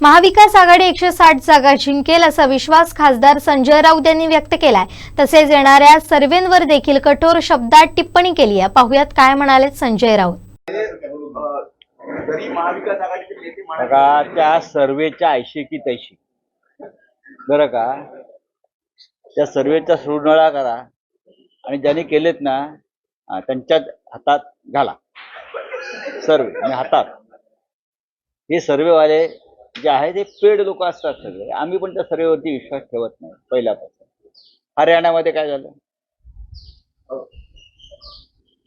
महाविकास आघाडी 160 जागा जिंकेल असा विश्वास खासदार संजय राऊत यांनी व्यक्त केलाय। तसेच येणाऱ्या सर्वेंवर देखील कठोर शब्दात टिप्पणी केली आहे। पाहुयात काय म्हणाले संजय राऊत। बघा, त्या सर्वेच्या ऐशी की तैशी बरं का, त्या सर्वेचा सुरनळा करा आणि ज्यांनी केलेत ना त्यांच्या हातात घाला सर्वे आणि हातात। हे सर्वेवाले जे आहे ते पेड लोक असतात सगळे। आम्ही पण त्या सर्वेवरती विश्वास ठेवत नाही पहिल्यापासून। हरियाणामध्ये काय झालं,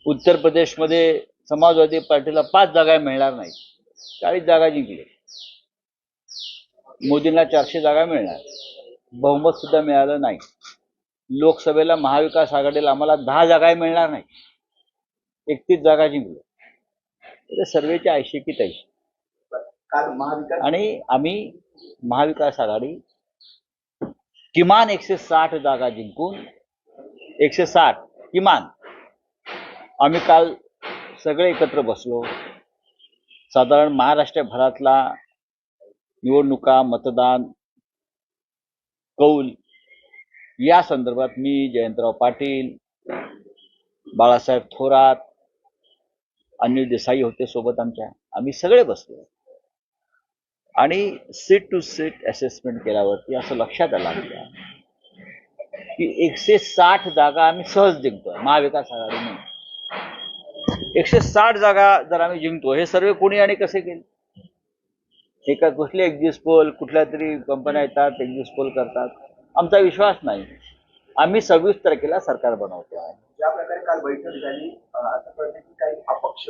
उत्तर प्रदेशमध्ये समाजवादी पार्टीला 5 जागा मिळणार नाही, 40 जागा जिंकले। मोदींना 400 जागा मिळणार, बहुमत सुद्धा मिळालं नाही। लोकसभेला महाविकास आघाडीला आम्हाला 10 जागा मिळणार नाही, 31 जागा जिंकलो। सर्वेची 80 की 83 आणि आम्ही महाविकास आघाडी किमान 160 जागा जिंकून 160 किमान। आम्ही काल सगळे एकत्र बसलो। साधारण महाराष्ट्रभरातला निवडणुका, मतदान, कौल या संदर्भात मी, जयंतराव पाटील, बाळासाहेब थोरात, अनिल देसाई होते सोबत आमच्या, आम्ही सगळे बसलो आणि सीट टू सीट असेसमेंट केल्यावरती असं लक्षात आलं आमच्या की 160 जागा आम्ही सहज जिंकतोय महाविकास आघाडीने। 160 जागा जर आम्ही जिंकतो, हे सर्वे कोणी आणि कसे केले? एका कुठले एक्झिट पोल, कुठल्या तरी कंपन्या येतात एक्झिट पोल करतात। आमचा विश्वास नाही। आम्ही 26 तारखेला सरकार बनवतो आहे। ज्या प्रकारे काल बैठक झाली, असं कळतं की काही अपक्ष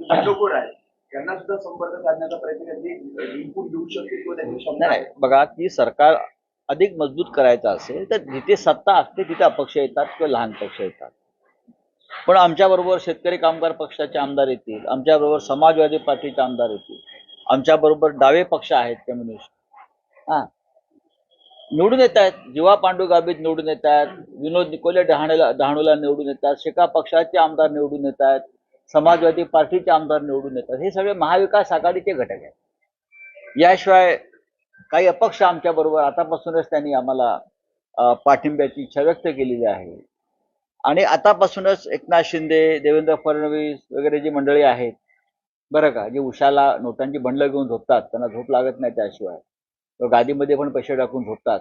बंडखोर आहेत, त्यांना सुद्धा संपर्क साधण्याचा प्रयत्न इनपुट देऊ शकते किंवा त्यांची क्षमता आहे। बघा, की सरकार अधिक मजबूत करायचं असेल तर जिथे सत्ता असते तिथे अपक्ष येतात किंवा लहान पक्ष येतात। पण आमच्याबरोबर शेतकरी कामगार पक्षाचे आमदार येतील, आमच्याबरोबर समाजवादी पार्टीचे आमदार येतील, आमच्याबरोबर डावे पक्ष आहेत, कम्युनिस्ट निवडून येत आहेत। जीवा पांडू गाबित निवडून येत आहेत, विनोद निकोले डहाणूला निवडून येतात, शेका पक्षाचे आमदार निवडून येत आहेत, समाजवादी पार्टीचे आमदार निवडून येतात। हे सगळे महाविकास आघाडीचे घटक आहेत। याशिवाय काही अपक्ष आमच्या बरोबर आतापासूनच त्यांनी आम्हाला पाठिंब्याची इच्छा व्यक्त केलेली आहे आणि आतापासूनच एकनाथ शिंदे, देवेंद्र फडणवीस वगैरे जी मंडळी आहेत बरं का, जे उशाला नोटांची बंडलं घेऊन झोपतात, त्यांना झोप लागत नाही त्याशिवाय, गादीमध्ये पण पैसे टाकून झोपतात,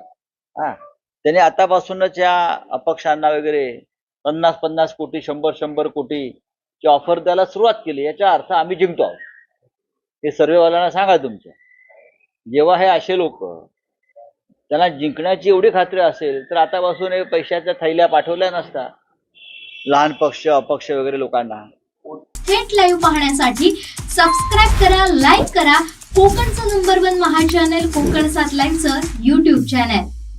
त्यांनी आतापासूनच या अपक्षांना वगैरे 50-50 कोटी 100-100 कोटीची ऑफर द्यायला सुरुवात केली। याचा अर्थ आम्ही जिंकतो आहोत। हे सर्वेवाल्यांना सांगा तुमच्या। जेव्हा हे असे लोक त्यांना जिंकण्याची एवढी खात्री असेल तर आतापासून हे पैशाच्या थैल्या पाठवल्या नसता लहान पक्ष, अपक्ष वगैरे लोकांना। थेट लाईव्ह पाहण्यासाठी सबस्क्राईब करा, लाईक करा कोकणचं नंबर 1 महा चॅनल कोकण 7 लाईव्हचं YouTube चॅनल।